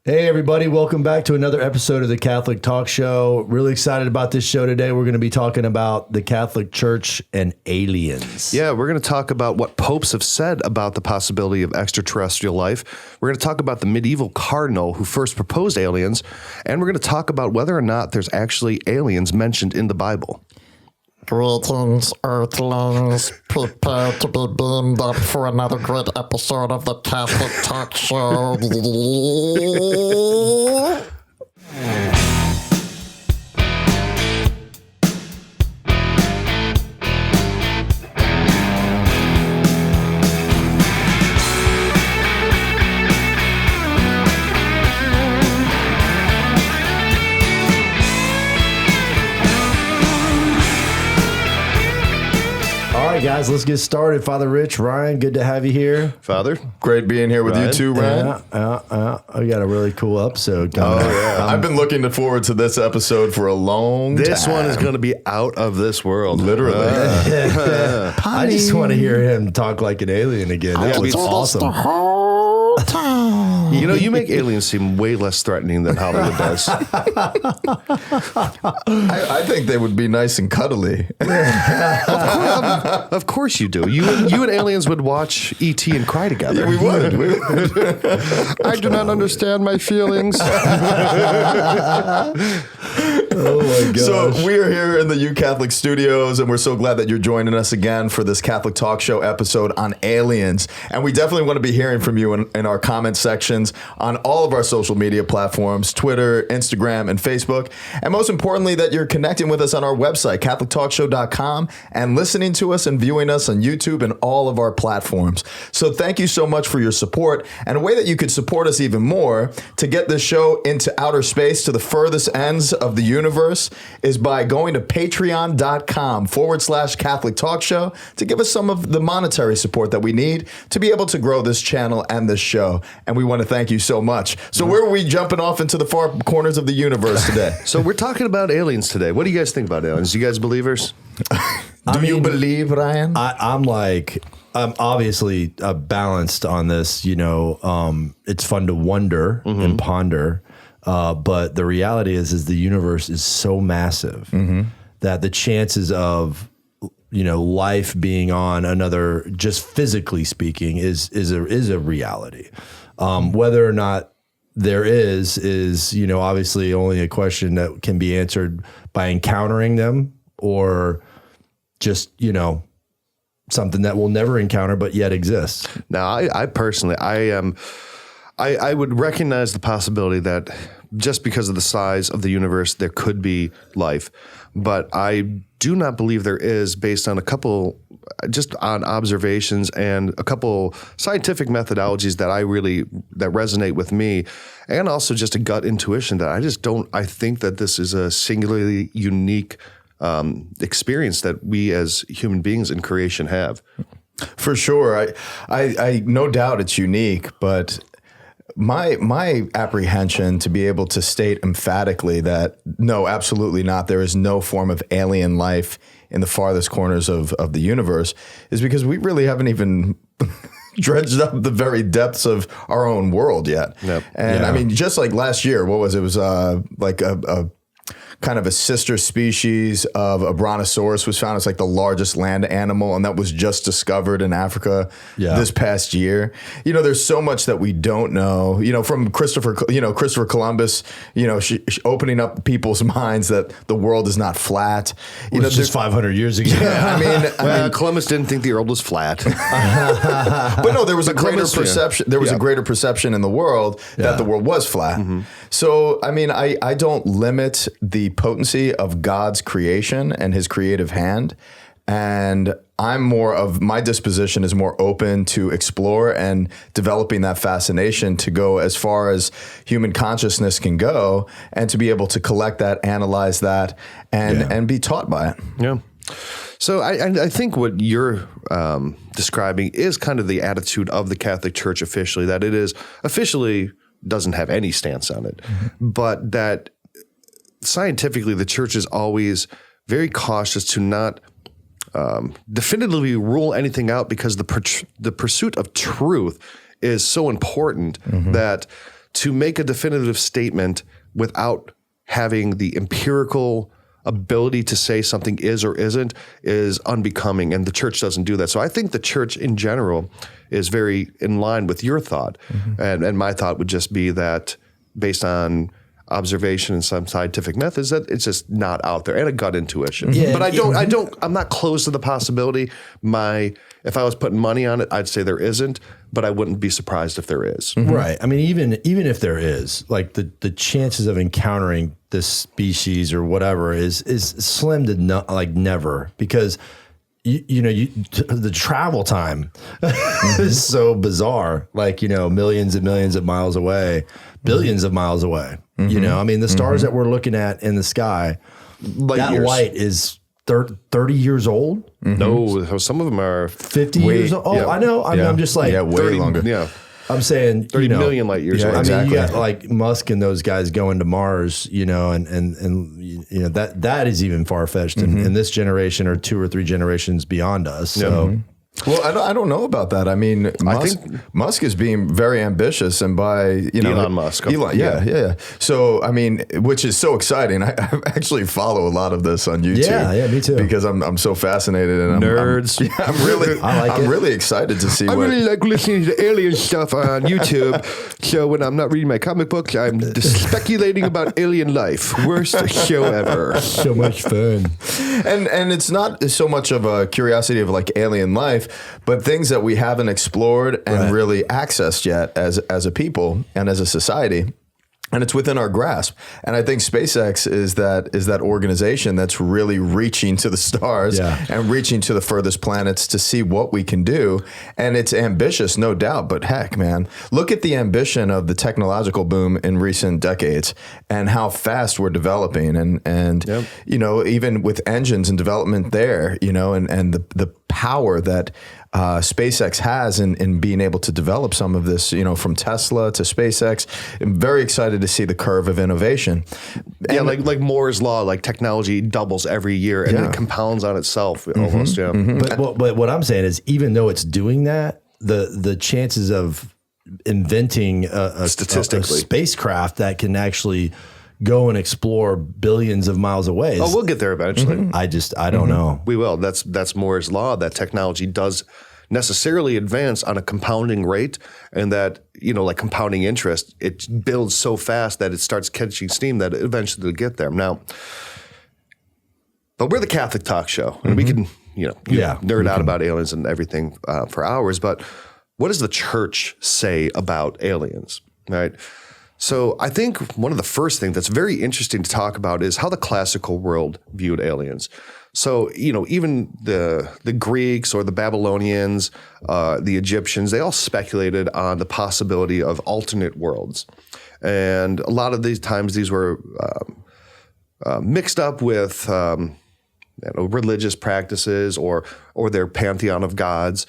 Hey, everybody. Welcome back to another episode of the Catholic Talk Show. Really excited about this show today. We're going to be talking about the Catholic Church and aliens. Yeah, we're going to talk about what popes have said about the possibility of extraterrestrial life. We're going to talk about the medieval Cardinal who first proposed aliens. And we're going to talk about whether or not there's actually aliens mentioned in the Bible. Greetings, Earthlings. Prepare to be beamed up for another great episode of the Catholic Talk Show. All right, guys, let's get started. Father Rich, Ryan, good to have you here. Father? Great being here with you too, Ryan. We got a really cool episode coming up. Yeah. I've been looking forward to this episode for a long time. This one is going to be out of this world. Literally. I just want to hear him talk like an alien again. That was awesome. The whole time. You know, you make aliens seem way less threatening than Hollywood does. I think they would be nice and cuddly. Of course you do. You and aliens would watch E.T. and cry together. We would. I do not understand my feelings. Oh, my gosh. So we are here in the U Catholic Studios, and we're so glad that you're joining us again for this Catholic Talk Show episode on aliens. And we definitely want to be hearing from you in our comment sections on all of our social media platforms, Twitter, Instagram, and Facebook. And most importantly, that you're connecting with us on our website, CatholicTalkShow.com, and listening to us and viewing us on YouTube and all of our platforms. So thank you so much for your support. And a way that you could support us even more to get this show into outer space to the furthest ends of the universe is by going to patreon.com/Catholic Talk Show to give us some of the monetary support that we need to be able to grow this channel and this show. And we want to thank you so much. So where are we jumping off into the far corners of the universe today? So we're talking about aliens today. What do you guys think about aliens? You guys believers? Do you believe, Ryan? I'm obviously balanced on this. You know, it's fun to wonder and ponder. But the reality is the universe is so massive that the chances of, life being on another, just physically speaking, is a reality. Whether or not there is, obviously only a question that can be answered by encountering them or just, something that we'll never encounter but yet exists. Now, I personally, I would recognize the possibility that just because of the size of the universe, there could be life. But I do not believe there is, based on just on observations and a couple scientific methodologies that resonate with me, and also just a gut intuition that I think that this is a singularly unique experience that we as human beings in creation have. For sure. I no doubt it's unique, but my apprehension to be able to state emphatically that no, absolutely not, there is no form of alien life in the farthest corners of the universe is because we really haven't even dredged up the very depths of our own world yet. Yep. And I mean, just like last year, what was it? It was like a kind of a sister species of a brontosaurus was found. It's like the largest land animal, and that was just discovered in Africa this past year. There's so much that we don't know, from Christopher Columbus, opening up people's minds that the world is not flat. Which is 500 years ago. Yeah, I mean, Columbus didn't think the world was flat. but no, there was a greater perception. There was a greater perception in the world that the world was flat. So, I mean, I don't limit the potency of God's creation and his creative hand. And my disposition is more open to explore and developing that fascination to go as far as human consciousness can go and to be able to collect that, analyze that, and be taught by it. Yeah. So I think what you're describing is kind of the attitude of the Catholic Church officially, that it is officially doesn't have any stance on it, but that scientifically the Church is always very cautious to not definitively rule anything out, because the pursuit of truth is so important that to make a definitive statement without having the empirical ability to say something is or isn't is unbecoming, and the church doesn't do that. So I think the church in general is very in line with your thought, and my thought would just be that based on observation and some scientific methods, that it's just not out there, and a gut intuition. But I'm not close to the possibility. If I was putting money on it, I'd say there isn't, but I wouldn't be surprised if there is. Right. I mean, even if there is, like the chances of encountering this species or whatever is slim to never, because the travel time is so bizarre. Like, millions and millions of miles away, billions of miles away. I mean, the stars that we're looking at in the sky, light is 30 years old. No, some of them are 50 years old. Oh, yeah. I know. I'm just like way 30, longer. Yeah. I'm saying 30 million light years away. I exactly. mean, you got like Musk and those guys going to Mars, and that is even far fetched. And this generation or 2 or 3 generations beyond us. So. Well, I don't know about that. I mean, Musk is being very ambitious, and by Elon Musk. Yeah. So I mean, which is so exciting. I actually follow a lot of this on YouTube. Yeah, me too. Because I'm so fascinated, and nerds. I'm really excited to see. I really like listening to alien stuff on YouTube. So when I'm not reading my comic books, I'm just speculating about alien life. Worst show ever. So much fun. And it's not so much of a curiosity of like alien life, but things that we haven't explored and really accessed yet as a people and as a society. And it's within our grasp. And I think SpaceX is that organization that's really reaching to the stars and reaching to the furthest planets to see what we can do. And it's ambitious, no doubt. But heck, man, look at the ambition of the technological boom in recent decades and how fast we're developing. And even with engines and development there, and the power that SpaceX has in being able to develop some of this, from Tesla to SpaceX. I'm very excited to see the curve of innovation. And like Moore's law, like technology doubles every year and it compounds on itself almost. Yeah. But what I'm saying is, even though it's doing that, the chances of inventing a spacecraft that can actually go and explore billions of miles away. We'll get there eventually. I don't know. We will. That's Moore's law, that technology does necessarily advance on a compounding rate, and that, like compounding interest, it builds so fast that it starts catching steam that eventually it'll get there. Now, but we're the Catholic talk show, and we can, nerd out about aliens and everything for hours, but what does the church say about aliens, right? So I think one of the first things that's very interesting to talk about is how the classical world viewed aliens. So, even the Greeks or the Babylonians, the Egyptians, they all speculated on the possibility of alternate worlds. And a lot of these times, these were mixed up with religious practices or their pantheon of gods.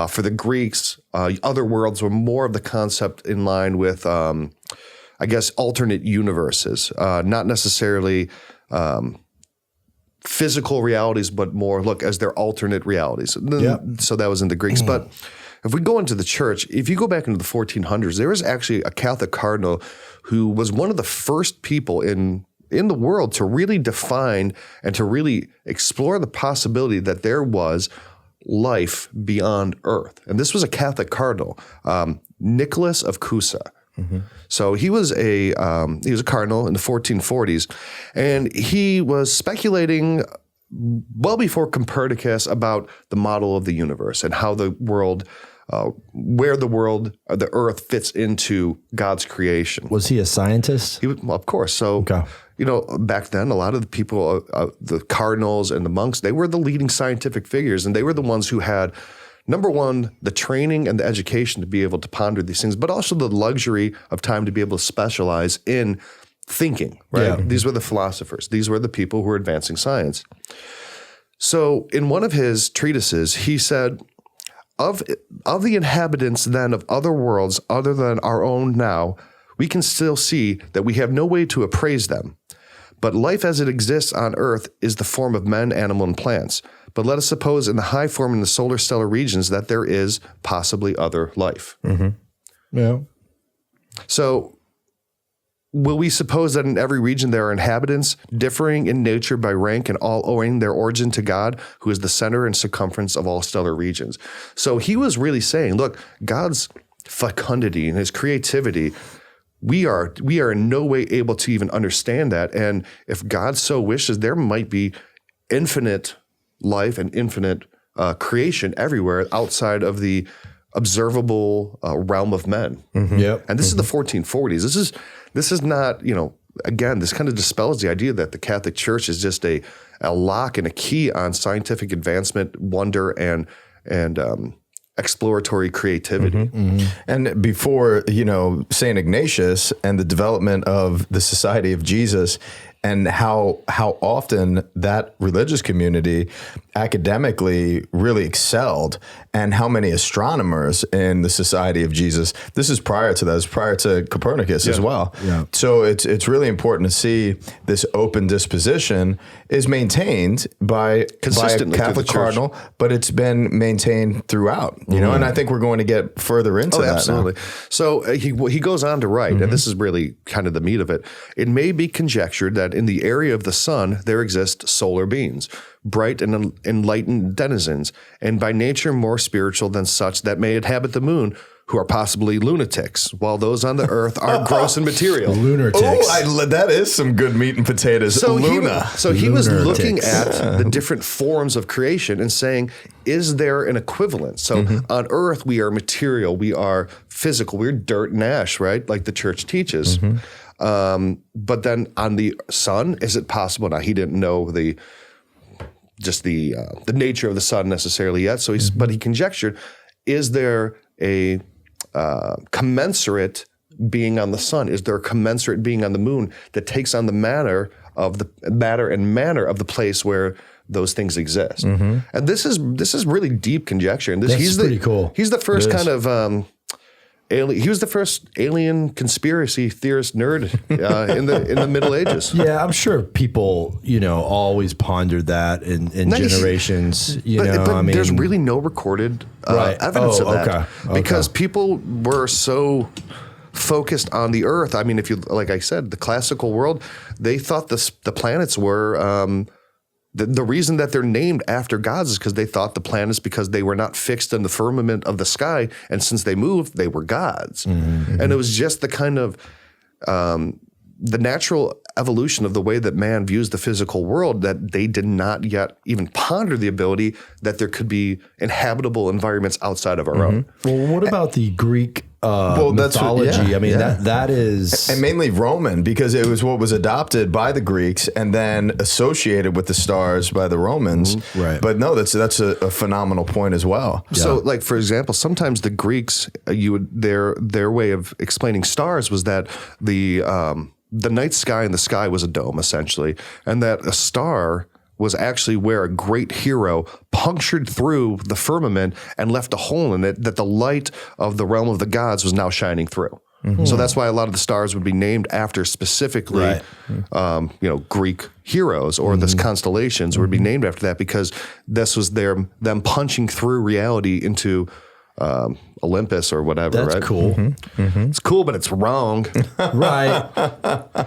For the Greeks, other worlds were more of the concept in line with alternate universes, not necessarily physical realities, but more as their alternate realities. So that was in the Greeks. But if we go into the church, if you go back into the 1400s, there was actually a Catholic cardinal who was one of the first people in the world to really define and to really explore the possibility that there was life beyond Earth. And this was a Catholic cardinal, Nicholas of Cusa. So he was a cardinal in the 1440s, and he was speculating well before Copernicus about the model of the universe and how the world, where the Earth fits into God's creation. Was he a scientist? Of course. So, back then, a lot of the people, the cardinals and the monks, they were the leading scientific figures, and they were the ones who had, number one, the training and the education to be able to ponder these things, but also the luxury of time to be able to specialize in thinking, right? Yeah. These were the philosophers. These were the people who were advancing science. So in one of his treatises, he said, of the inhabitants then of other worlds other than our own now, we can still see that we have no way to appraise them. But life as it exists on Earth is the form of men, animal, and plants. But let us suppose in the high form in the solar stellar regions that there is possibly other life. Yeah. So will we suppose that in every region there are inhabitants differing in nature by rank and all owing their origin to God, who is the center and circumference of all stellar regions? So he was really saying, look, God's fecundity and his creativity, we are in no way able to even understand that. And if God so wishes, there might be infinite life and infinite creation everywhere outside of the observable realm of men. Yep. And this is the 1440s. This is not, again, this kind of dispels the idea that the Catholic Church is just a lock and a key on scientific advancement, wonder, and exploratory creativity. And before, St. Ignatius and the development of the Society of Jesus, and how often that religious community academically really excelled, and how many astronomers in the Society of Jesus. This is prior to that. It's prior to Copernicus as well. Yeah. So it's really important to see this open disposition is maintained by a Consistently through Catholic the church. cardinal, but it's been maintained throughout. And I think we're going to get further into that. Absolutely. Now. So he goes on to write, and this is really kind of the meat of it. It may be conjectured that in the area of the sun there exist solar beings, bright and enlightened denizens, and by nature more spiritual than such that may inhabit the moon, who are possibly lunatics, while those on the earth are gross and material. Lunatics. That is some good meat and potatoes. So Luna. he was looking Lunatics. at the different forms of creation and saying, is there an equivalent? So on earth, we are material, we are physical, we're dirt and ash, right? Like the church teaches. But then on the sun, is it possible? Now, he didn't know the nature of the sun necessarily yet. So but he conjectured, is there a commensurate being on the sun? Is there a commensurate being on the moon that takes on the matter and manner of the place where those things exist? And this is really deep conjecture. And That's pretty cool. He's the first kind of he was the first alien conspiracy theorist nerd in the Middle Ages. Yeah, I'm sure people, always pondered that in generations. But there's really no recorded evidence of that because people were so focused on the Earth. I mean, if you, like I said, the classical world, they thought the planets were. The reason that they're named after gods is because they thought the planets, because they were not fixed in the firmament of the sky, and since they moved, they were gods. And it was just the kind of the natural evolution of the way that man views the physical world that they did not yet even ponder the ability that there could be inhabitable environments outside of our own. Well, what about the Greek mythology? That is... And mainly Roman, because it was what was adopted by the Greeks and then associated with the stars by the Romans. Right. But no, that's a phenomenal point as well. So, like, for example, sometimes the Greeks, their way of explaining stars was that the night sky in the sky was a dome, essentially, and that a star was actually where a great hero punctured through the firmament and left a hole in it that the light of the realm of the gods was now shining through. So that's why a lot of the stars would be named after specifically, Greek heroes, or the constellations would be named after that, because this was them punching through reality into Olympus or whatever. That's right? cool. It's cool, but it's wrong. Right.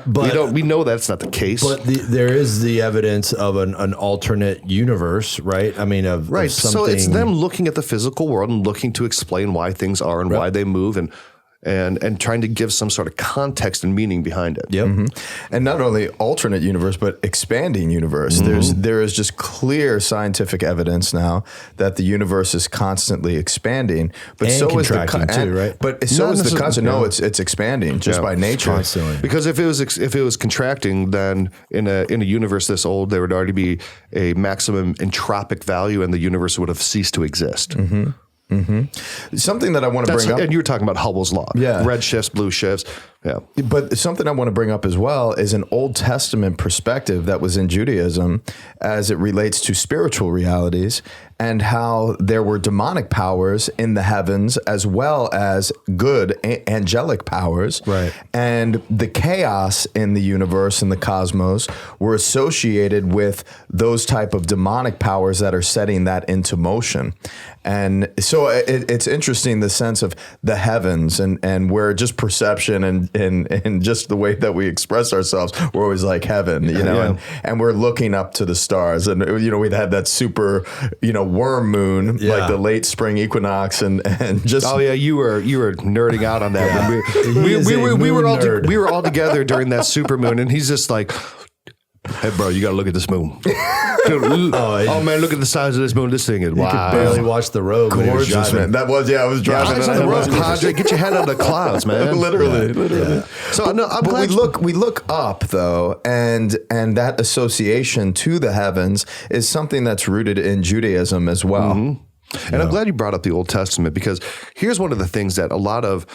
But we know that's not the case. But there is the evidence of an alternate universe, right? I mean, of right. Of something. So it's them looking at the physical world and looking to explain why things are and why they move, and trying to give some sort of context and meaning behind it. Yep. And not only alternate universe, but expanding universe. There is just clear scientific evidence now that the universe is constantly expanding, but And so is the contracting too, right? But so is the necessarily- concept. No, it's expanding just by nature. Constantly. Because if it was contracting, then in a universe this old, there would already be a maximum entropic value, and the universe would have ceased to exist. Something that I want to bring up. And you were talking about Hubble's law. Yeah. Red shifts, blue shifts. Yeah. But something I want to bring up as well is an Old Testament perspective that was in Judaism as it relates to spiritual realities, and how there were demonic powers in the heavens as well as good angelic powers. Right. And the chaos in the universe and the cosmos were associated with those type of demonic powers that are setting that into motion. And so it's interesting, the sense of the heavens and where just perception and in just the way that we express ourselves. We're always like heaven, you know, and we're looking up to the stars. And, you know, we'd had that super, you know, worm moon, like the late spring equinox and just. Oh, yeah. You were nerding out on that. We were all together during that super moon, and he's just like, hey, bro, you got to look at this moon. Dude, oh, man, look at the size of this moon. This thing is wow. You could barely watch the road. Gorgeous, man. That was, I was driving. Eyes on the road, Padre. Get your head out of the clouds, man. Literally. Yeah. So, no, I'm glad we look up, though, and that association to the heavens is something that's rooted in Judaism as well. Mm-hmm. And I'm glad you brought up the Old Testament, because here's one of the things that a lot of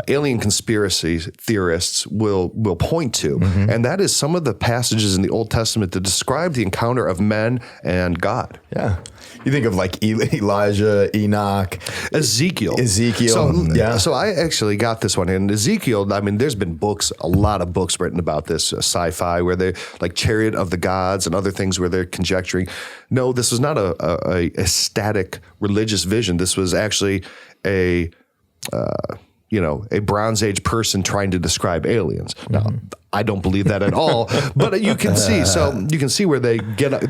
alien conspiracy theorists will point to, and that is some of the passages in the Old Testament that describe the encounter of men and God. Yeah. You think of like Elijah, Enoch, Ezekiel. So I actually got this one. And Ezekiel, I mean, there's been a lot of books written about this, sci-fi, where they like Chariot of the Gods and other things where they're conjecturing. No, this was not a static religious vision. This was actually a Bronze Age person trying to describe aliens. Now, I don't believe that at all, but you can see where they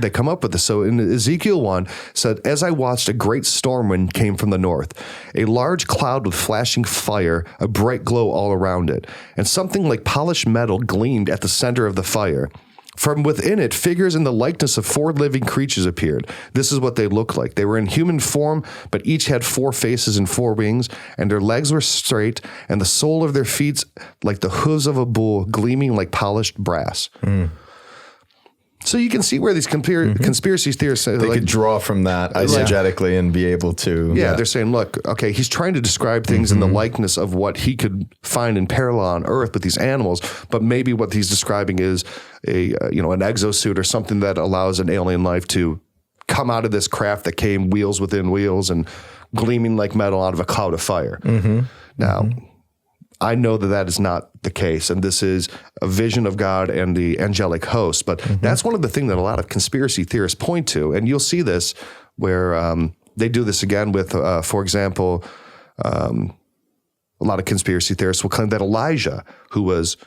come up with this. So in Ezekiel 1 said, as I watched, a great storm wind came from the north, a large cloud with flashing fire, a bright glow all around it, and something like polished metal gleamed at the center of the fire. From within it, figures in the likeness of 4 living creatures appeared. This is what they looked like. They were in human form, but each had 4 faces and 4 wings, and their legs were straight, and the sole of their feet like the hooves of a bull, gleaming like polished brass. So you can see where these conspiracy theorists say, they could draw from that eisegetically and be able to. Yeah, they're saying, look, okay, he's trying to describe things in the likeness of what he could find in parallel on Earth with these animals, but maybe what he's describing is an exosuit or something that allows an alien life to come out of this craft that came wheels within wheels and gleaming like metal out of a cloud of fire. Now, I know that is not the case, and this is a vision of God and the angelic host. But that's one of the things that a lot of conspiracy theorists point to, and you'll see this where they do this again with, for example, a lot of conspiracy theorists will claim that Elijah, who was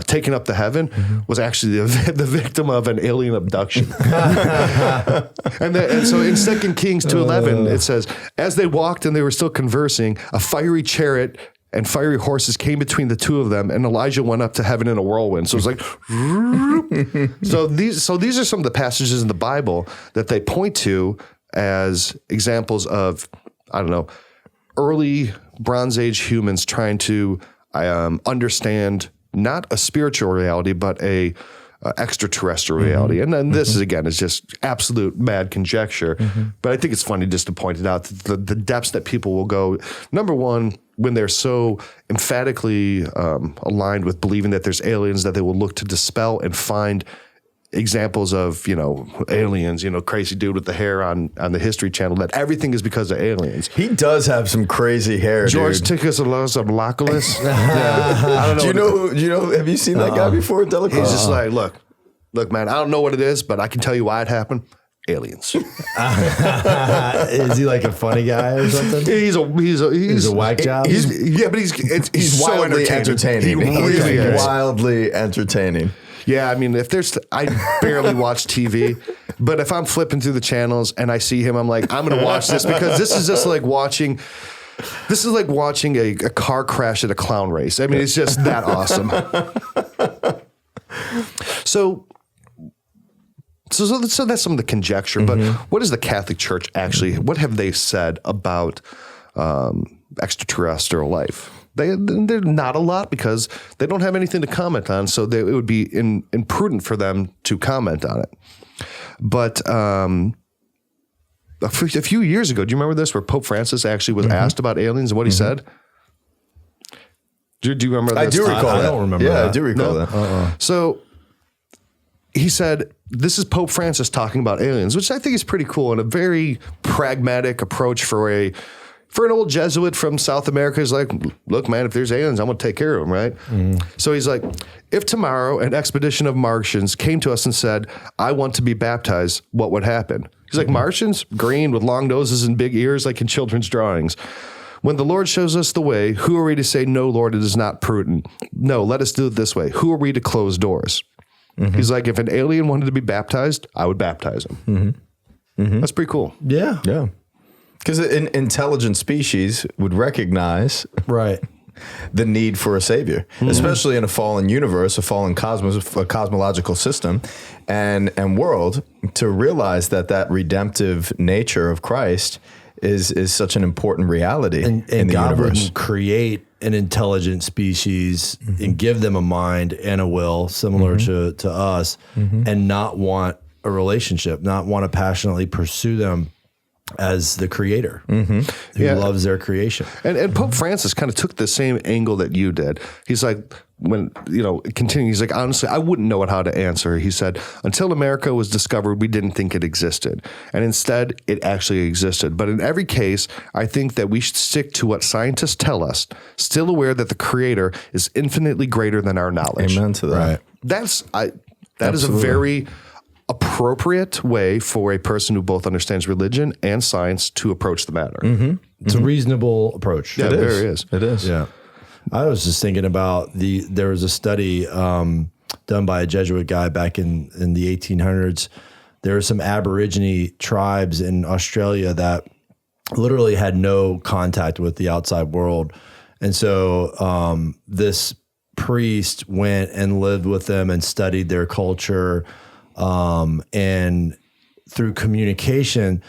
taken up to heaven, was actually the victim of an alien abduction. and so in 2 Kings 2:11, it says, as they walked and they were still conversing, a fiery chariot and fiery horses came between the two of them, and Elijah went up to heaven in a whirlwind. So it's like, so these are some of the passages in the Bible that they point to as examples of, I don't know, early Bronze Age humans trying to understand not a spiritual reality, but a extraterrestrial reality. And then this is just absolute mad conjecture. But I think it's funny just to point it out, the depths that people will go. Number one, when they're so emphatically aligned with believing that there's aliens, that they will look to dispel and find examples of, aliens, crazy dude with the hair on the History Channel, that everything is because of aliens. He does have some crazy hair, George dude. Tickasolosablocalus. I don't know. Do you know, have you seen that guy before? He's just like, look, man, I don't know what it is, but I can tell you why it happened. Aliens. Is he like a funny guy or something? He's a whack job. But he's so wildly entertaining. He really is. Wildly entertaining. Yeah, I mean, I barely watch TV, but if I'm flipping through the channels and I see him, I'm like, I'm going to watch this, because this is just like watching. This is like watching a car crash at a clown race. I mean, it's just that awesome. So that's some of the conjecture, but what is the Catholic Church actually, what have they said about extraterrestrial life? They're not a lot, because they don't have anything to comment on, so it would be imprudent for them to comment on it. But a few years ago, do you remember this, where Pope Francis actually was asked about aliens and what he said? Do you remember that? I do recall that. I don't remember that. I do recall that. So he said, this is Pope Francis talking about aliens, which I think is pretty cool, and a very pragmatic approach for an old Jesuit from South America. Is like, look, man, if there's aliens, I'm going to take care of them, right? So he's like, if tomorrow an expedition of Martians came to us and said, I want to be baptized, what would happen? He's like, Martians? Green with long noses and big ears like in children's drawings. When the Lord shows us the way, who are we to say, no, Lord, it is not prudent? No, let us do it this way. Who are we to close doors? He's like, if an alien wanted to be baptized, I would baptize him. That's pretty cool. Yeah. Yeah. Because an intelligent species would recognize Right. the need for a savior, especially in a fallen universe, a fallen cosmos, a cosmological system and world, to realize that redemptive nature of Christ is such an important reality in the God universe. wouldn't create an intelligent species and give them a mind and a will similar to us and not want a relationship, not want to passionately pursue them as the creator who loves their creation. And Pope Francis kind of took the same angle that you did. He's like, when, continuing, he's like, honestly, I wouldn't know how to answer. He said, until America was discovered, we didn't think it existed. And instead, it actually existed. But in every case, I think that we should stick to what scientists tell us, still aware that the creator is infinitely greater than our knowledge. Amen to that. Right. That is a very appropriate way for a person who both understands religion and science to approach the matter. It's a reasonable approach. Yeah, it very is. It is. Yeah. I was just thinking about there was a study done by a Jesuit guy back in the 1800s. There were some Aborigine tribes in Australia that literally had no contact with the outside world. And so this priest went and lived with them and studied their culture. And through communication,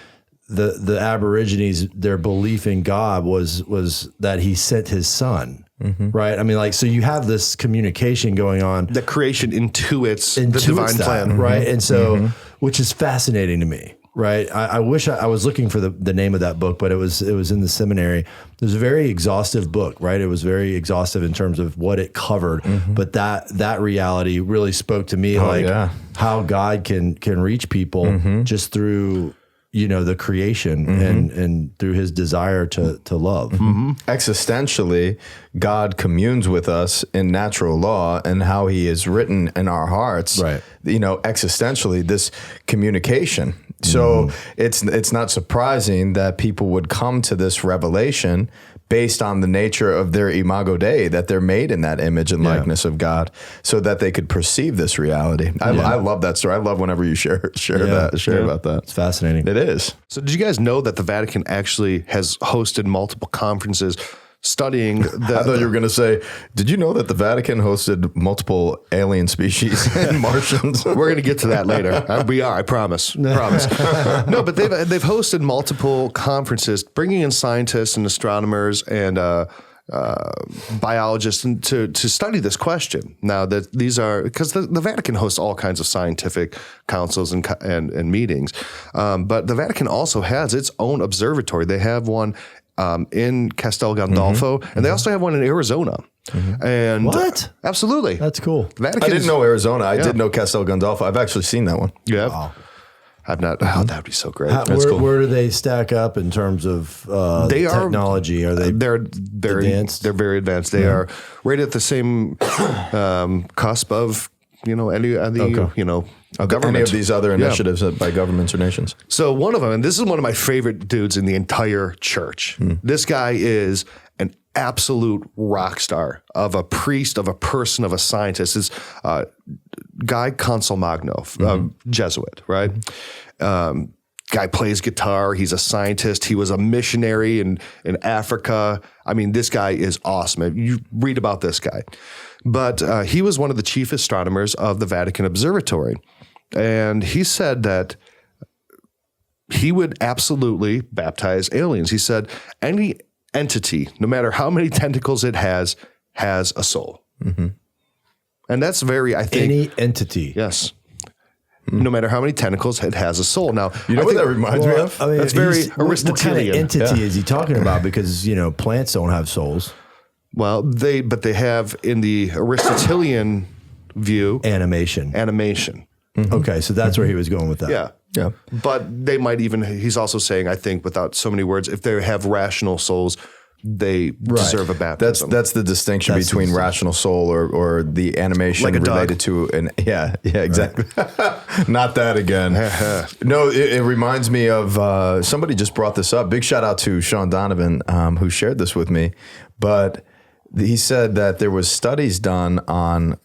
the Aborigines, their belief in God was that he sent his son. Right. I mean, like, so you have this communication going on. The creation intuits the divine plan. Right. And so, which is fascinating to me. Right. I wish I was looking for the name of that book, but it was in the seminary. It was a very exhaustive book, right? It was very exhaustive in terms of what it covered. But that reality really spoke to me, how God can reach people just through, the creation and through his desire to love. Existentially, God communes with us in natural law and how he is written in our hearts. Right. Existentially, this communication. So it's not surprising that people would come to this revelation based on the nature of their imago Dei, that they're made in that image and likeness of God, so that they could perceive this reality. I love that story. I love whenever you share about that. It's fascinating. It is. So did you guys know that the Vatican actually has hosted multiple conferences studying I thought you were going to say, did you know that the Vatican hosted multiple alien species and Martians? We're going to get to that later. We are, I promise. Promise. No, but they've hosted multiple conferences, bringing in scientists and astronomers and biologists to study this question. Now that these are, because the Vatican hosts all kinds of scientific councils and meetings, but the Vatican also has its own observatory. They have one in Castel Gandolfo, and they also have one in Arizona. And What? Absolutely. That's cool. Vatican I didn't know Arizona. I did know Castel Gandolfo. I've actually seen that one. Yeah. Wow. I've not. Oh, that would be so great. Where do they stack up in terms of technology? Are they? They're very advanced? They're very advanced. They are right at the same cusp of any of the government. Any of these other initiatives by governments or nations. So one of them, and this is one of my favorite dudes in the entire church. This guy is an absolute rock star of a priest, of a person, of a scientist. Is Guy Consolmagno, Jesuit, right? Guy plays guitar. He's a scientist. He was a missionary in Africa. I mean, this guy is awesome. You read about this guy. But he was one of the chief astronomers of the Vatican Observatory. And he said that he would absolutely baptize aliens. He said, any entity, no matter how many tentacles it has a soul. And that's very, I think. Any entity. Yes. No matter how many tentacles, it has a soul. Now, You know what that reminds me of? I mean, That's very what kind Aristotelian. of entity is he talking about? Because plants don't have souls. well, they have in the Aristotelian view Animation. Okay, so that's where he was going with that. Yeah. Yeah. But they might even, he's also saying, I think, without so many words, if they have rational souls, they deserve a baptism. That's the distinction between rational soul or the animation Like a dog. related to an exactly. Not that again. No, it reminds me of somebody just brought this up. Big shout out to Sean Donovan, who shared this with me. But he said that there was studies done on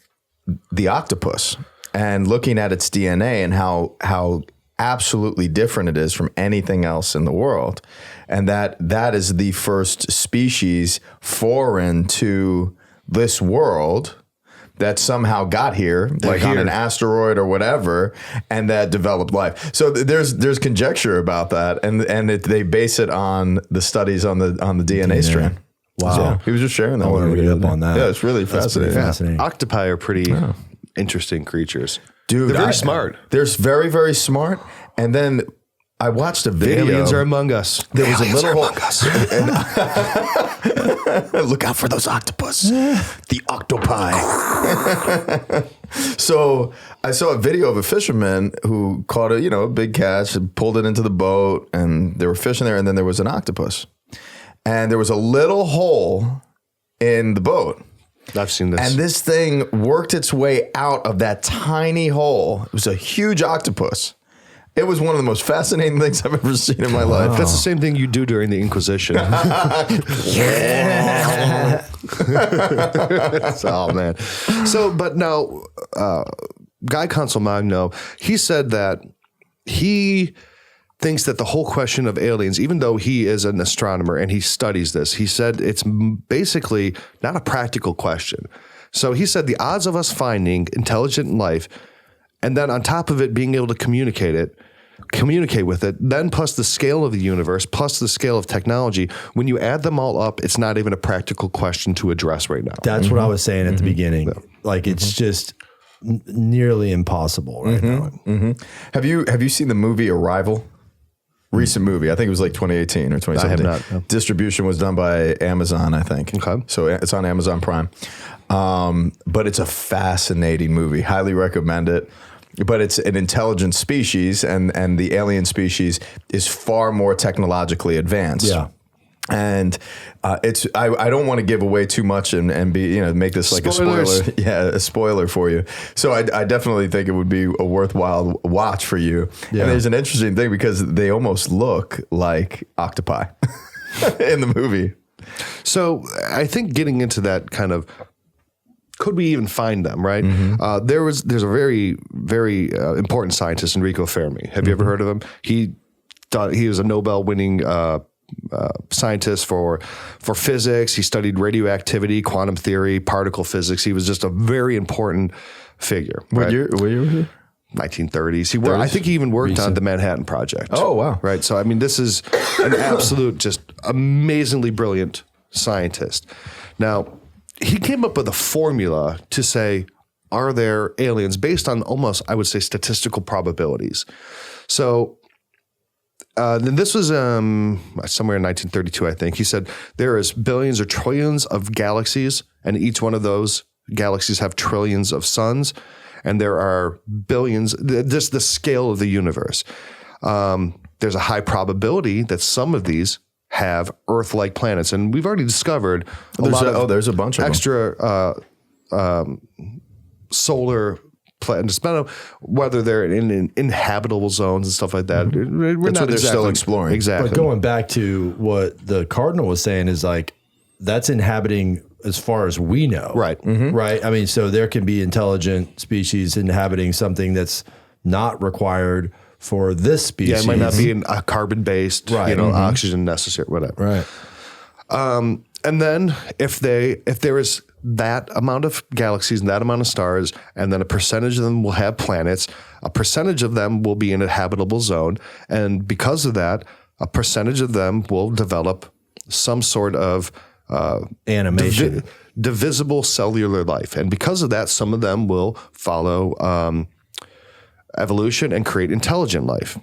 the octopus and looking at its DNA and how absolutely different it is from anything else in the world. And that is the first species foreign to this world that somehow got here, on an asteroid or whatever, and that developed life. So there's conjecture about that, and they base it on the studies on the DNA strand. Wow. So he was just sharing that. I want to read up on that. Yeah, it's really fascinating. Fascinating. Octopi are pretty interesting creatures. Dude, they're very smart. They're very, very smart. And then I watched a video. Aliens are among us. There was a little among us. Look out for those octopus. The octopi. So I saw a video of a fisherman who caught a big catch and pulled it into the boat, and they were fishing there, and then there was an octopus. And there was a little hole in the boat. I've seen this. And this thing worked its way out of that tiny hole. It was a huge octopus. It was one of the most fascinating things I've ever seen in my life. That's the same thing you do during the Inquisition. Oh, man. So, but now, Guy Consolmagno, he said that he thinks that the whole question of aliens, even though he is an astronomer and he studies this, he said it's basically not a practical question. So he said the odds of us finding intelligent life, and then on top of it being able to communicate with it, then plus the scale of the universe, plus the scale of technology, when you add them all up, it's not even a practical question to address right now. That's what I was saying at the beginning. Like it's just nearly impossible right now. Have you seen the movie Arrival? Recent movie. I think it was like 2018 or 2017. I have not. No. Distribution was done by Amazon, I think. Okay. So it's on Amazon Prime. But it's a fascinating movie. Highly recommend it. But it's an intelligent species, and the alien species is far more technologically advanced. Yeah. And it's I don't want to give away too much and be make this like Spoilers. a spoiler. Yeah, a spoiler for you. So I definitely think it would be a worthwhile watch for you. Yeah. And there's an interesting thing because they almost look like octopi in the movie. So I think getting into that kind of, could we even find them, right? There's a very, very important scientist, Enrico Fermi. Have you ever heard of him? He was a Nobel-winning scientist for physics. He studied radioactivity, quantum theory, particle physics. He was just a very important figure. What year were you? 1930s. I think he even worked on the Manhattan Project. Oh, wow. Right. So, I mean, this is an absolute, just amazingly brilliant scientist. Now, he came up with a formula to say, are there aliens based on almost, I would say, statistical probabilities? So, then this was somewhere in 1932, I think. He said there is billions or trillions of galaxies, and each one of those galaxies have trillions of suns, and there are billions, just the scale of the universe. There's a high probability that some of these have Earth-like planets, and we've already discovered there's a bunch of extra solar planets, whether they're in inhabitable zones and stuff like that. We're That's what they're still exploring. Exactly. But going back to what the Cardinal was saying is like, that's inhabiting as far as we know. Right. Right. I mean, so there can be intelligent species inhabiting something that's not required for this species. Yeah, it might not be a carbon-based, Right. Oxygen necessary, whatever. Right. And then if there is that amount of galaxies and that amount of stars, and then a percentage of them will have planets, a percentage of them will be in a habitable zone, and because of that, a percentage of them will develop some sort of Animation. divisible cellular life. And because of that, some of them will follow evolution and create intelligent life.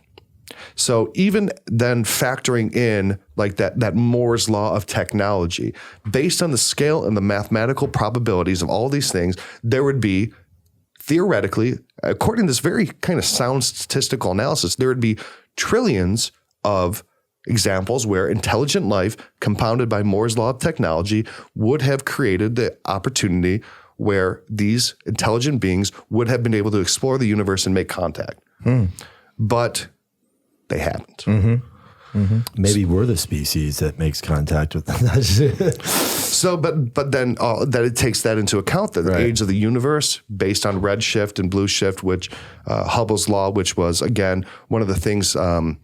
So even then factoring in like that Moore's law of technology, based on the scale and the mathematical probabilities of all these things, there would be theoretically, according to this very kind of sound statistical analysis, there would be trillions of examples where intelligent life compounded by Moore's law of technology would have created the opportunity where these intelligent beings would have been able to explore the universe and make contact. But they haven't. Maybe we're the species that makes contact with them. So, but then that it takes that into account, that the age of the universe based on redshift and blue shift, which Hubble's law, which was, again, one of the things that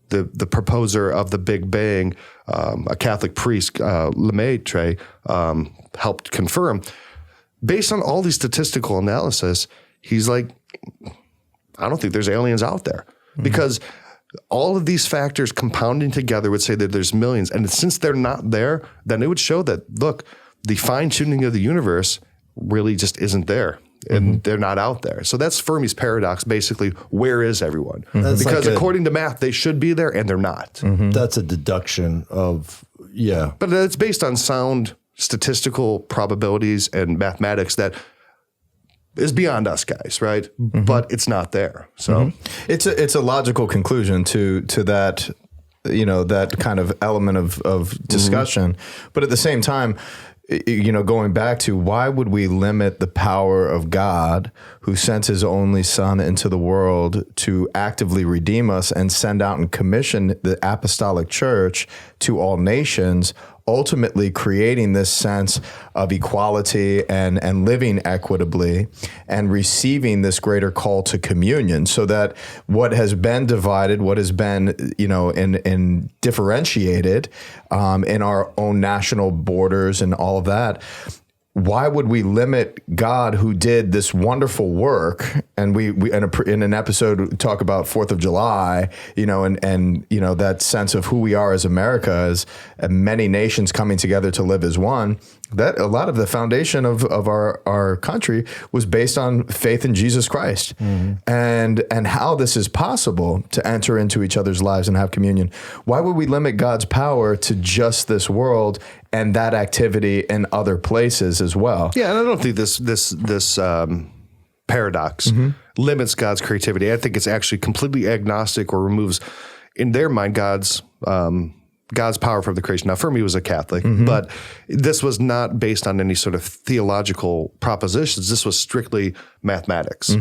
the proposer of the Big Bang, a Catholic priest, Lemaitre, helped confirm. Based on all these statistical analysis, he's like, I don't think there's aliens out there. Because all of these factors compounding together would say that there's millions. And since they're not there, then it would show that, look, the fine-tuning of the universe really just isn't there. And they're not out there. So that's Fermi's paradox, basically. Where is everyone? Because like according to math, they should be there, and they're not. That's a deduction of, But it's based on sound statistical probabilities and mathematics that is beyond us guys, right? But it's not there. So it's a logical conclusion to that, that kind of element of discussion. But at the same time, going back to why would we limit the power of God who sent his only son into the world to actively redeem us and send out and commission the apostolic church to all nations, ultimately creating this sense of equality and living equitably and receiving this greater call to communion, so that what has been divided, what has been, in differentiated in our own national borders and all of that, why would we limit God who did this wonderful work? And we in an episode talk about 4th of July, and that sense of who we are as America, as many nations coming together to live as one. That a lot of the foundation of our country was based on faith in Jesus Christ, and how this is possible to enter into each other's lives and have communion. Why would we limit God's power to just this world and that activity in other places as well? Yeah, and I don't think this paradox limits God's creativity. I think it's actually completely agnostic, or removes, in their mind, God's power from the creation. Now, Fermi was a Catholic, but this was not based on any sort of theological propositions. This was strictly mathematics.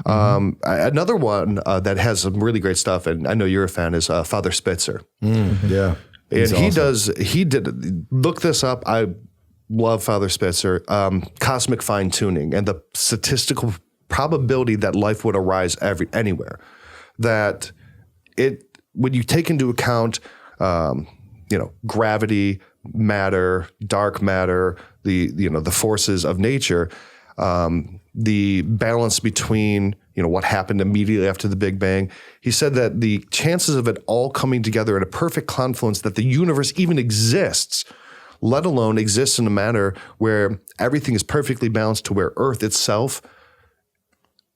Another one that has some really great stuff, and I know you're a fan, is Father Spitzer. Yeah. And he did, look this up. I love Father Spitzer, cosmic fine tuning and the statistical probability that life would arise anywhere. That when you take into account, gravity, matter, dark matter, the forces of nature, the balance between, what happened immediately after the Big Bang. He said that the chances of it all coming together in a perfect confluence, that the universe even exists, let alone exists in a manner where everything is perfectly balanced to where Earth itself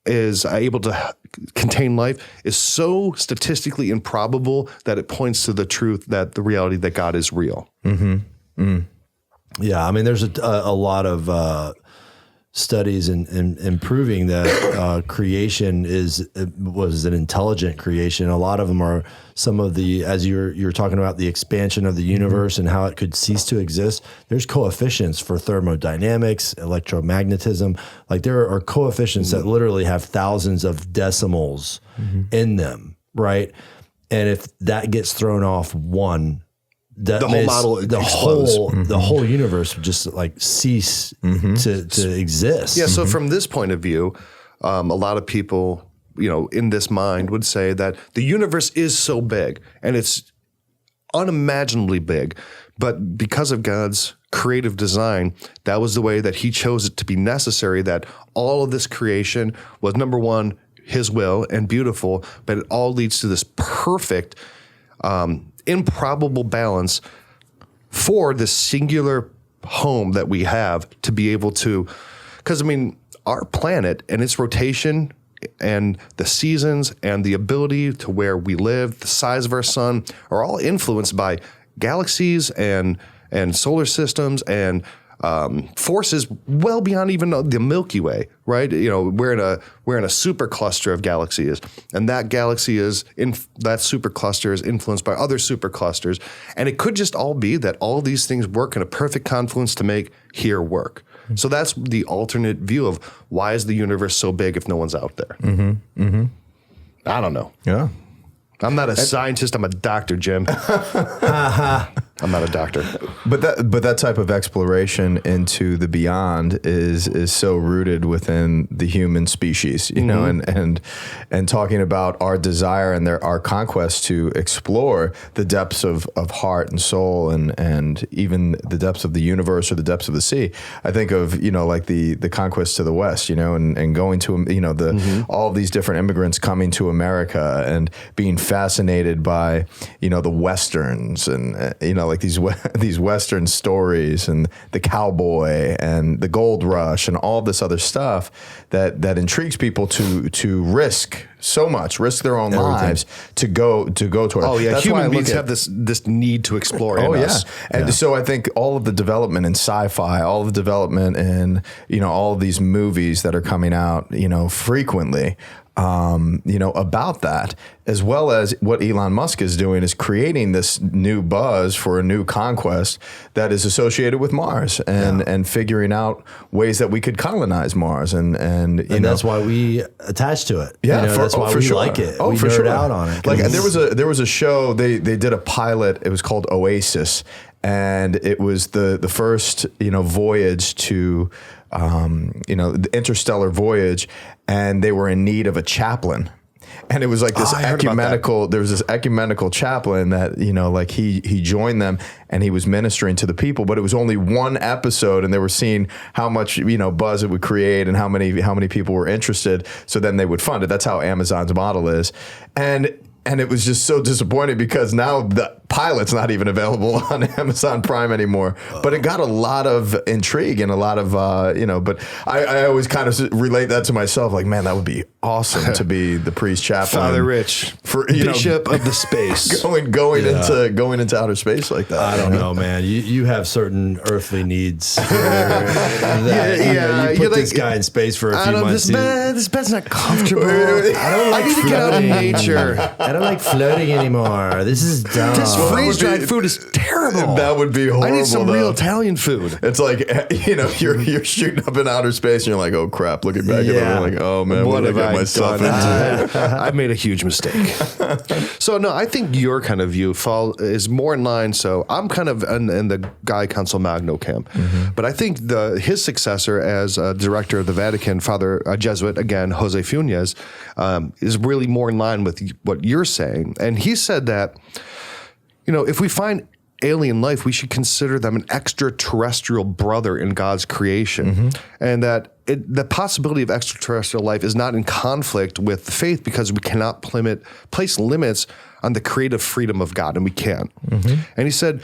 is able to contain life, is so statistically improbable that it points to the truth, that the reality that God is real. Yeah, I mean, there's a lot of studies in proving that creation was an intelligent creation. A lot of them are some of the, as you're talking about the expansion of the universe and how it could cease to exist. There's coefficients for thermodynamics, electromagnetism. Like there are coefficients that literally have thousands of decimals in them, right? And if that gets thrown off one, the whole model explodes. The whole universe would just like cease to exist. Yeah. So from this point of view, a lot of people, in this mind would say that the universe is so big and it's unimaginably big, but because of God's creative design, that was the way that he chose it to be necessary, that all of this creation was, number one, his will and beautiful, but it all leads to this perfect, improbable balance for this singular home that we have to be able to, because our planet and its rotation and the seasons and the ability to where we live, the size of our sun, are all influenced by galaxies and solar systems and forces well beyond even the Milky Way, right? You know, we're in a supercluster of galaxies, and that galaxy that supercluster is influenced by other superclusters, and it could just all be that all these things work in a perfect confluence to make here work. So that's the alternate view of why is the universe so big if no one's out there. I don't know. Yeah. I'm not a scientist. I'm a doctor, Jim. I'm not a doctor. But that type of exploration into the beyond is so rooted within the human species, you know, and talking about our desire and our conquest to explore the depths of heart and soul and even the depths of the universe or the depths of the sea. I think of, you know, like the conquest to the West, you know, and going to, you know, all of these different immigrants coming to America and being fascinated by, you know, the Westerns and, you know, like these Western stories and the cowboy and the gold rush and all this other stuff that intrigues people to risk so much, risk their own lives to go toward. Oh yeah, That's human beings have this need to explore in us. And so I think all of the development in sci-fi, all of the development in, you know, all of these movies that are coming out, you know, frequently, you know, about that, as well as what Elon Musk is doing is creating this new buzz for a new conquest that is associated with Mars and figuring out ways that we could colonize Mars. And that's why we attach to it. Yeah, you know, that's why we like it. Oh, we for nerd sure. out on it. Like there was a show, they did a pilot, it was called Oasis, and it was the first, you know, voyage to you know, the interstellar voyage, and they were in need of a chaplain. And it was like this ecumenical, there was this ecumenical chaplain that, you know, like he joined them and he was ministering to the people, but it was only one episode and they were seeing how much, you know, buzz it would create and how many people were interested. So then they would fund it. That's how Amazon's model is. And it was just so disappointing because now the pilot's not even available on Amazon Prime anymore. But it got a lot of intrigue and a lot of, you know, but I always kind of relate that to myself. Like, man, that would be awesome to be the priest chaplain. Father Rich, for Bishop of the space. going into outer space like that. I don't know, man. You have certain earthly needs. You put this guy in space for a few months. This bed's not comfortable. I need to get out in nature. I don't like floating anymore. This is dumb. This freeze-dried food is terrible. That would be horrible. I need some real Italian food. It's like, you know, you're shooting up in outer space and you're like, oh crap, looking back at it, I'm like, oh man, what did I get myself into? I made a huge mistake. So no, I think your kind of view is more in line. So I'm kind of in the Guy Consolmagno camp, but I think his successor as director of the Vatican, Father Jesuit, again, Jose Funes, is really more in line with what you're saying. And he said that, you know, if we find alien life, we should consider them an extraterrestrial brother in God's creation. And that the possibility of extraterrestrial life is not in conflict with the faith because we cannot place limits on the creative freedom of God, and we can't. And he said,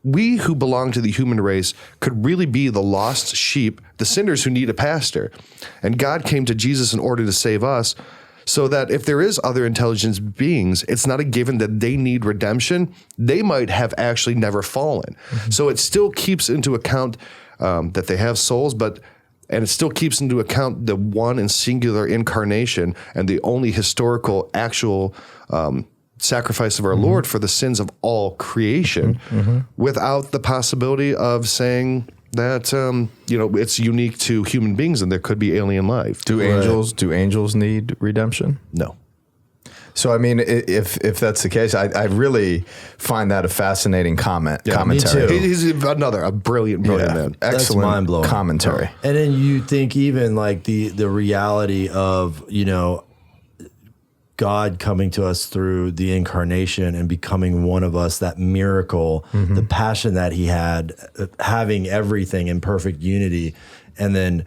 we who belong to the human race could really be the lost sheep, the sinners who need a pastor. And God came to Jesus in order to save us, so that if there is other intelligent beings, it's not a given that they need redemption. They might have actually never fallen. So it still keeps into account that they have souls, and it still keeps into account the one and singular incarnation and the only historical actual sacrifice of our Lord for the sins of all creation, without the possibility of saying that you know, it's unique to human beings and there could be alien life. Do angels need redemption? No. So I mean, if that's the case, I really find that a fascinating commentary. Me too. He's a brilliant man. Excellent mind-blowing commentary. And then you think even like the reality of, you know, God coming to us through the incarnation and becoming one of us, that miracle, the passion that he had, having everything in perfect unity, and then,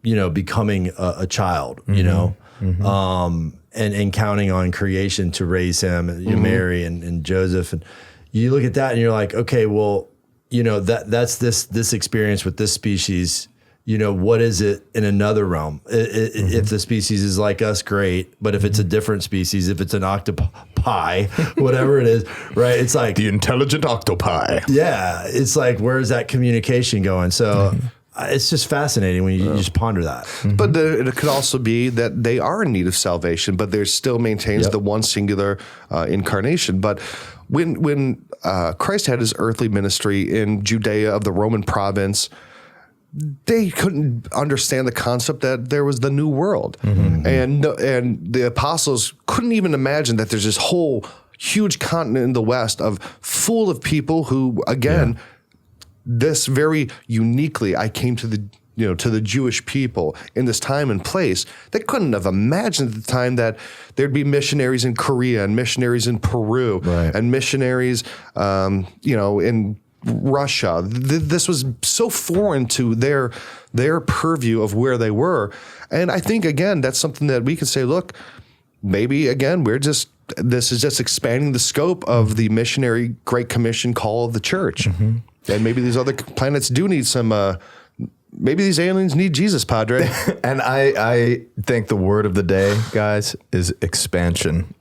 you know, becoming a child, you know, and counting on creation to raise him, you know, Mary and Joseph. And you look at that and you're like, okay, well, you know, that's this experience with this species, what is it in another realm? If the species is like us, great. But if it's a different species, if it's an octopi, whatever it is, right? It's like The intelligent octopi. yeah, it's like, where is that communication going? So it's just fascinating when you just ponder that. But it could also be that they are in need of salvation, but there still maintains the one singular incarnation. But when Christ had his earthly ministry in Judea of the Roman province, they couldn't understand the concept that there was the new world, and the apostles couldn't even imagine that there's this whole huge continent in the West full of people who, again. This very uniquely, I came to the Jewish people in this time and place. They couldn't have imagined at the time that there'd be missionaries in Korea and missionaries in Peru and missionaries, in Russia. This was so foreign to their purview of where they were, and I think again that's something that we can say. Look, maybe again this is just expanding the scope of the missionary Great Commission call of the church. And maybe these other planets do need some, maybe these aliens need Jesus, Padre. And I think the word of the day, guys, is expansion.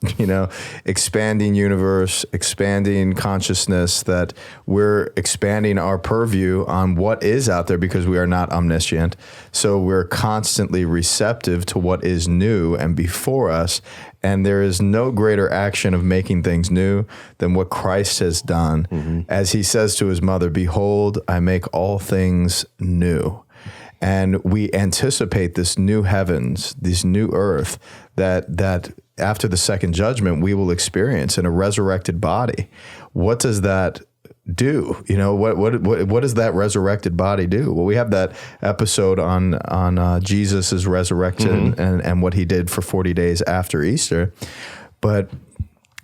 Expanding universe, expanding consciousness, that we're expanding our purview on what is out there because we are not omniscient. So we're constantly receptive to what is new and before us. And there is no greater action of making things new than what Christ has done. As he says to his mother, behold, I make all things new. And we anticipate this new heavens, this new earth that after the second judgment we will experience in a resurrected body. What does that do? What does that resurrected body do? Well, we have that episode on Jesus' resurrection and what he did for 40 days after Easter. But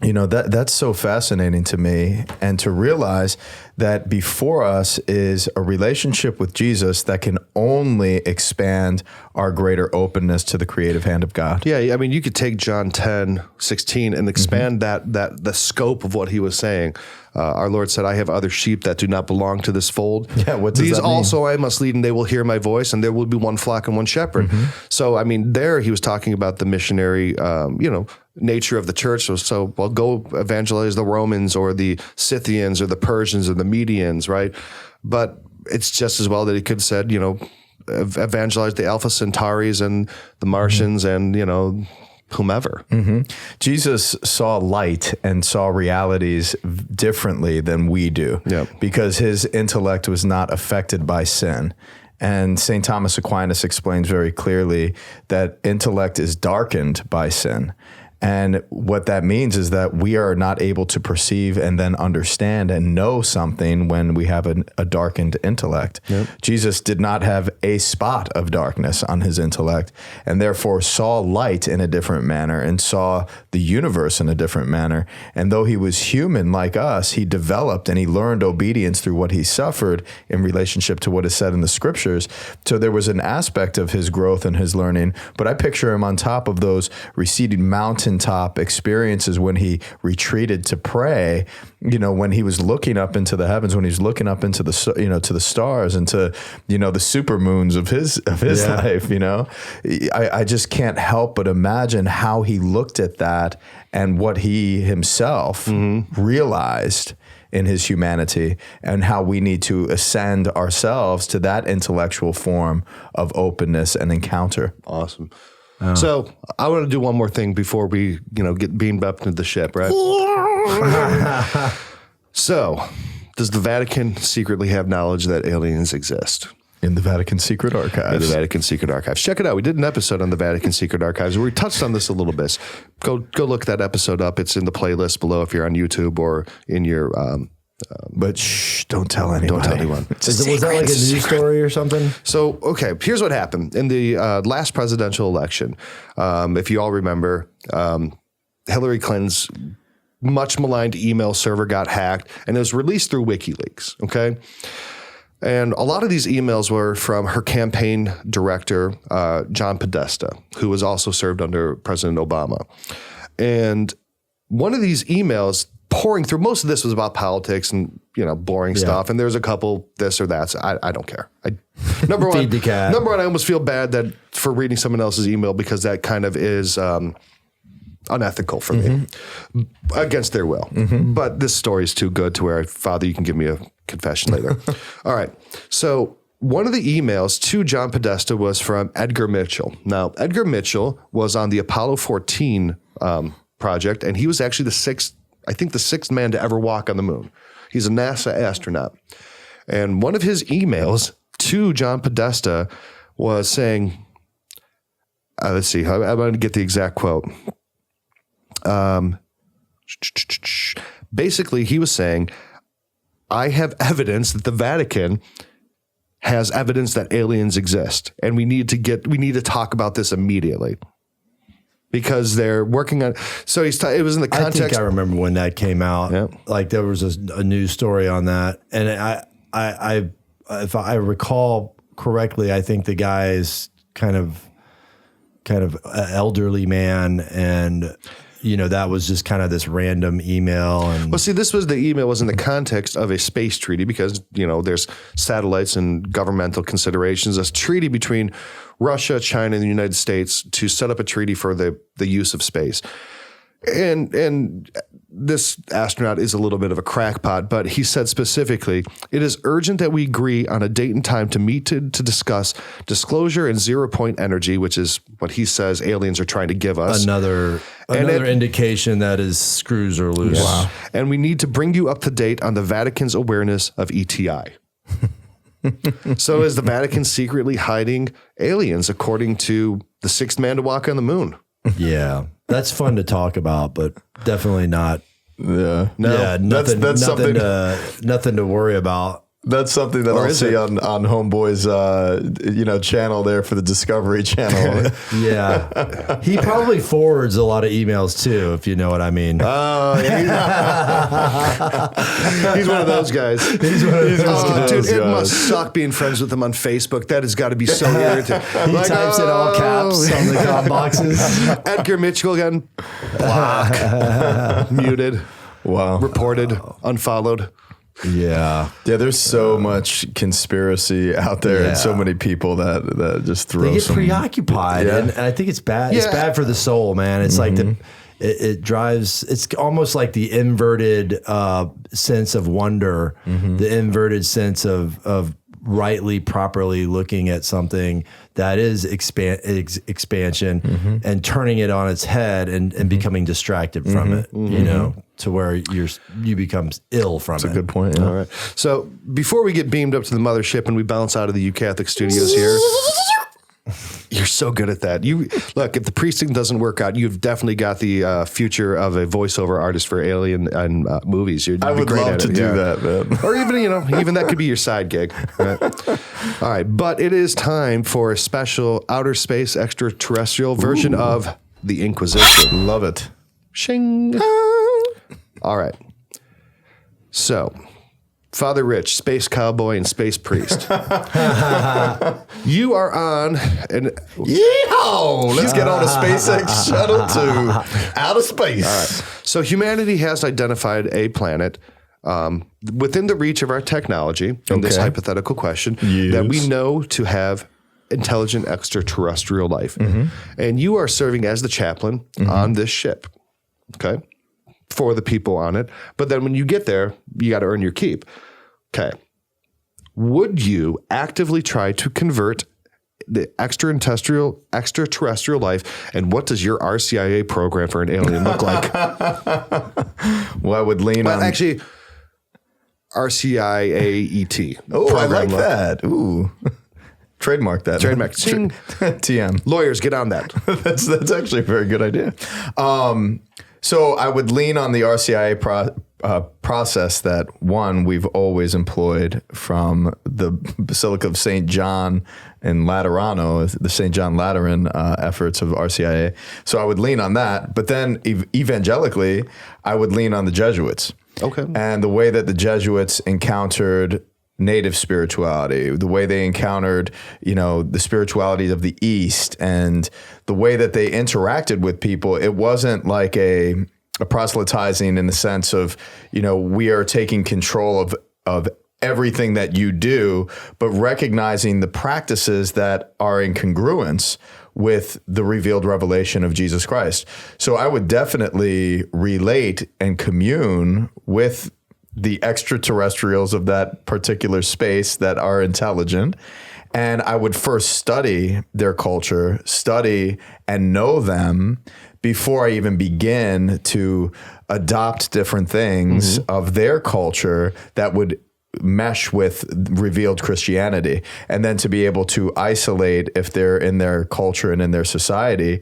that's so fascinating to me, and to realize that before us is a relationship with Jesus that can only expand our greater openness to the creative hand of God. Yeah, I mean, you could take John 10:16 and expand that the scope of what he was saying. Our Lord said, I have other sheep that do not belong to this fold. Yeah, what does These that mean? also I must lead, and they will hear my voice, and there will be one flock and one shepherd. So, I mean, there he was talking about the missionary, nature of the church. So go evangelize the Romans or the Scythians or the Persians or the Medians, right? But it's just as well that he could have said, evangelize the Alpha Centauris and the Martians and, whomever. Jesus saw light and saw realities differently than we do because his intellect was not affected by sin. And St. Thomas Aquinas explains very clearly that intellect is darkened by sin. And what that means is that we are not able to perceive and then understand and know something when we have a darkened intellect. Jesus did not have a spot of darkness on his intellect, and therefore saw light in a different manner and saw the universe in a different manner. And though he was human like us, he developed and he learned obedience through what he suffered in relationship to what is said in the scriptures. So there was an aspect of his growth and his learning, but I picture him on top of those receding mountaintop experiences when he retreated to pray, when he was looking up into the heavens, when he was looking up into the, to the stars and to, the super moons of his life, I just can't help but imagine how he looked at that and what he himself realized in his humanity, and how we need to ascend ourselves to that intellectual form of openness and encounter. Awesome. So I want to do one more thing before we, get beamed up into the ship, right? So, does the Vatican secretly have knowledge that aliens exist? In the Vatican Secret Archives. In the Vatican Secret Archives. Check it out. We did an episode on the Vatican Secret Archives where we touched on this a little bit. Go look that episode up. It's in the playlist below if you're on YouTube or in your... but shh, don't tell anyone. Don't tell anyone. Was that like a news story or something? So, okay, here's what happened. In the last presidential election, if you all remember, Hillary Clinton's much maligned email server got hacked, and it was released through WikiLeaks, okay? And a lot of these emails were from her campaign director, John Podesta, who was also served under President Obama. And one of these emails pouring through. Most of this was about politics and, boring stuff. And there's a couple this or that. So I don't care. Number one, Feed the cat. Number one, I almost feel bad for reading someone else's email because that kind of is unethical for me, against their will. But this story is too good to where, Father, you can give me a confession later. All right. So one of the emails to John Podesta was from Edgar Mitchell. Now, Edgar Mitchell was on the Apollo 14 project, and he was actually the sixth man to ever walk on the moon. He's a NASA astronaut. And one of his emails to John Podesta was saying, let's see, I'm going to get the exact quote. Basically, he was saying, I have evidence that the Vatican has evidence that aliens exist, and we need to talk about this immediately because they're working on. So it was in the context. I think I remember when that came out. Yeah. Like there was a news story on that, and if I recall correctly, I think the guy is kind of an elderly man, and that was just kind of this random email. And well, see, the email was in the context of a space treaty because, there's satellites and governmental considerations. A treaty between Russia, China, and the United States to set up a treaty for the use of space. And this astronaut is a little bit of a crackpot, but he said specifically, it is urgent that we agree on a date and time to meet to discuss disclosure and 0-point energy, which is what he says aliens are trying to give us. Another indication that his screws are loose. Yes. Wow. And we need to bring you up to date on the Vatican's awareness of ETI. So is the Vatican secretly hiding aliens according to the sixth man to walk on the moon? Yeah. That's fun to talk about, but definitely not. Yeah. No. Yeah, nothing to worry about. That's something that I'll see on Homeboy's, channel there for the Discovery Channel. Yeah. He probably forwards a lot of emails too, if you know what I mean. Oh, he's one of those guys. He's one of those guys. Dude, it must suck being friends with him on Facebook. That has got to be so irritating. He types in all caps on the comment boxes. Edgar Mitchell again. Block. Muted. Wow. Reported. Unfollowed. Yeah. Yeah, there's so much conspiracy out there and so many people that just throw They get preoccupied, and I think it's bad. Yeah. It's bad for the soul, man. It's like it drives, it's almost like the inverted sense of wonder, the inverted sense of rightly, properly looking at something that is expansion and turning it on its head and becoming distracted from it, to where you become ill from it. That's a good point. Yeah. All right. So before we get beamed up to the mothership and we bounce out of the U Catholic studios here, you're so good at that. Look, if the precinct doesn't work out, you've definitely got the future of a voiceover artist for alien and movies. I would love to do that, man. Or even that could be your side gig. Right? All right, but it is time for a special outer space extraterrestrial version of the Inquisition. Love it. Shing. All right. So, Father Rich, space cowboy and space priest. You are on an yeehaw! Let's get on a SpaceX shuttle to outer space. All right. So humanity has identified a planet within the reach of our technology in this hypothetical question that we know to have intelligent extraterrestrial life. And you are serving as the chaplain on this ship. Okay. For the people on it. But then when you get there, you got to earn your keep. Okay. Would you actively try to convert the extraterrestrial life? And what does your RCIA program for an alien look like? Well, I would lean on... Actually, RCIAET. Oh, I like that. Ooh. Trademark that. Trademark. TM. Lawyers, get on that. That's actually a very good idea. So I would lean on the RCIA process that, one, we've always employed from the Basilica of St. John in Laterano, the St. John Lateran efforts of RCIA. So I would lean on that. But then evangelically, I would lean on the Jesuits. Okay. And the way that the Jesuits encountered native spirituality, the way they encountered, the spirituality of the East, and the way that they interacted with people. It wasn't like a proselytizing in the sense of, we are taking control of everything that you do, but recognizing the practices that are in congruence with the revealed revelation of Jesus Christ. So I would definitely relate and commune with the extraterrestrials of that particular space that are intelligent. And I would first study their culture, study and know them before I even begin to adopt different things of their culture that would mesh with revealed Christianity, and then to be able to isolate, if they're in their culture and in their society,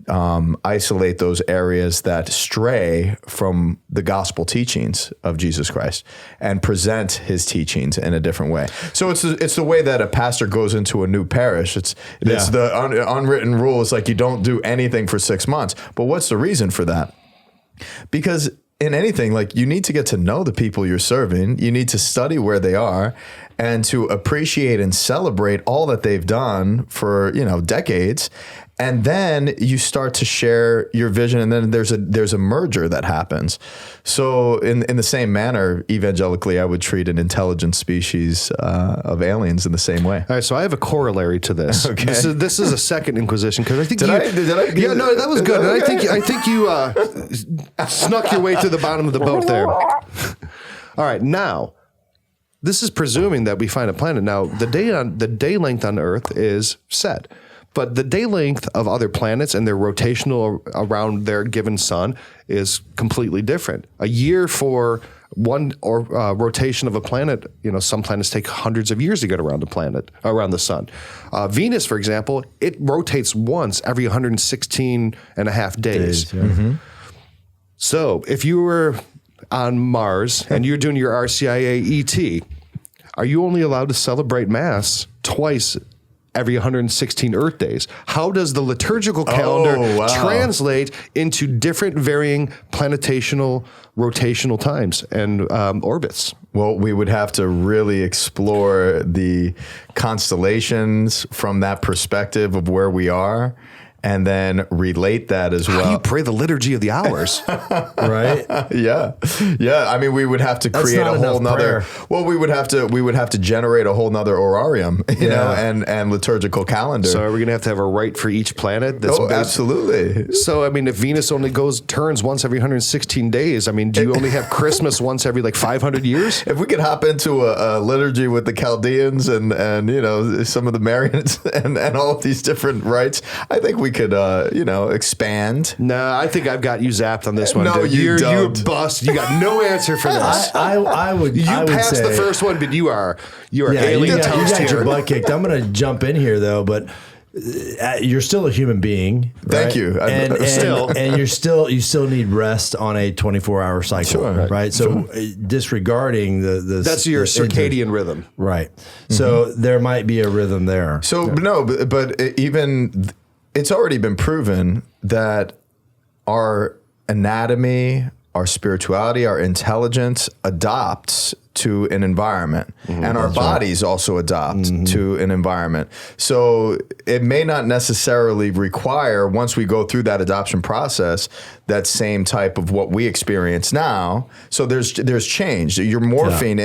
isolate those areas that stray from the gospel teachings of Jesus Christ and present his teachings in a different way. So it's the way that a pastor goes into a new parish. It's the unwritten rule. It's like you don't do anything for 6 months. But what's the reason for that? Because in anything, like, you need to get to know the people you're serving. You need to study where they are and to appreciate and celebrate all that they've done for, decades. And then you start to share your vision, and then there's a merger that happens. So in the same manner, evangelically, I would treat an intelligent species of aliens in the same way. All right, so I have a corollary to this. Okay. This is a second inquisition, because I think did I yeah, no, that was good. Okay. And I think you snuck your way to the bottom of the boat there. All right, now this is presuming that we find a planet. Now the day length on Earth is set. But the day length of other planets and their rotational around their given sun is completely different. A year for one rotation of a planet, some planets take hundreds of years to get around the sun. Venus, for example, it rotates once every 116 and a half days. So if you were on Mars and you're doing your RCIA ET, are you only allowed to celebrate Mass twice every 116 Earth days? How does the liturgical calendar translate into different varying planetational rotational times and orbits? Well, we would have to really explore the constellations from that perspective of where we are, and then relate that as well. How do you pray the Liturgy of the Hours? Right? Yeah. I mean, we would have to create a whole nother. Well, we would have to generate a whole nother orarium, you know, and liturgical calendar. So are we going to have a rite for each planet? Absolutely. So I mean, if Venus only turns once every 116 days, I mean, do you only have Christmas once every 500 years? If we could hop into a liturgy with the Chaldeans and some of the Marians and all of these different rites, I think we could expand. No, I think I've got you zapped on this one. No, dude. you're don't. Bust. You got no answer for this. I would. You I would passed say, the first one, but you are yeah, alien you toast got here. your butt kicked. I'm going to jump in here though, but you're still a human being. Thank right? you. And you still need rest on a 24-hour cycle. Sure. Right. So disregarding that's your circadian rhythm. Right. Mm-hmm. So there might be a rhythm there. So but even it's already been proven that our anatomy, our spirituality, our intelligence adopts to an environment, and our bodies also adopt to an environment. So it may not necessarily require, once we go through that adoption process, that same type of what we experience now. So there's change. You're morphing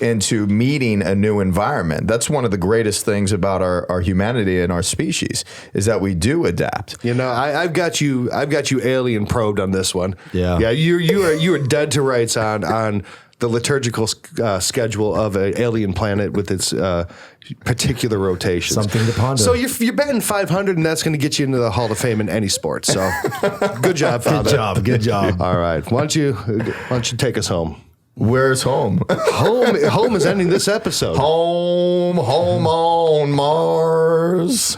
into meeting a new environment. That's one of the greatest things about our humanity and our species, is that we do adapt. I've got you alien probed on this one. Yeah. You are dead to rights on the liturgical schedule of an alien planet with its particular rotations. Something to ponder. So you're betting 500, and that's going to get you into the Hall of Fame in any sport. So good job, Father. Good job. All right. Why don't you take us home? Where's home? Home is ending this episode. Home on Mars.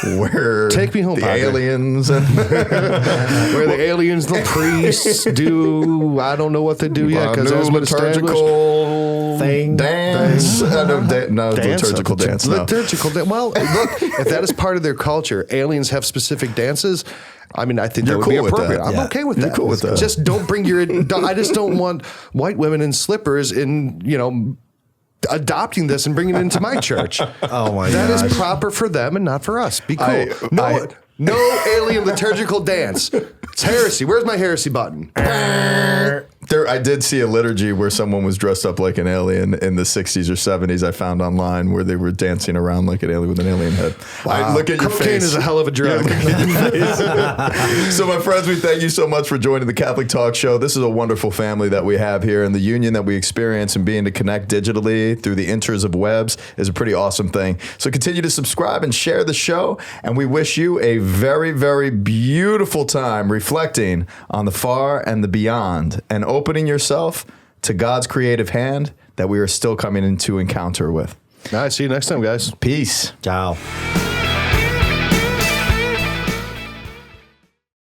Where take me home, the Padre. Aliens and where the aliens, the priests do. I don't know what they do yet because there's liturgical dance. Liturgical dance. Liturgical dance. Well, look, if that is part of their culture, aliens have specific dances. I mean, I think that would be appropriate. I'm okay with that. You're cool with that. Just don't bring I just don't want white women in slippers adopting this and bringing it into my church. Oh my god. That is proper for them and not for us. Be cool. No alien liturgical dance. It's heresy. Where's my heresy button? I did see a liturgy where someone was dressed up like an alien in the 60s or 70s. I found online where they were dancing around like an alien with an alien head. Wow. Look at your Cocaine face. is a hell of a drug. So, my friends, we thank you so much for joining the Catholic Talk Show. This is a wonderful family that we have here, and the union that we experience and being to connect digitally through the inters of webs is a pretty awesome thing. So, continue to subscribe and share the show, and we wish you a very, very beautiful time reflecting on the far and the beyond and opening yourself to God's creative hand that we are still coming into encounter with. All right, see you next time, guys. Peace. Ciao.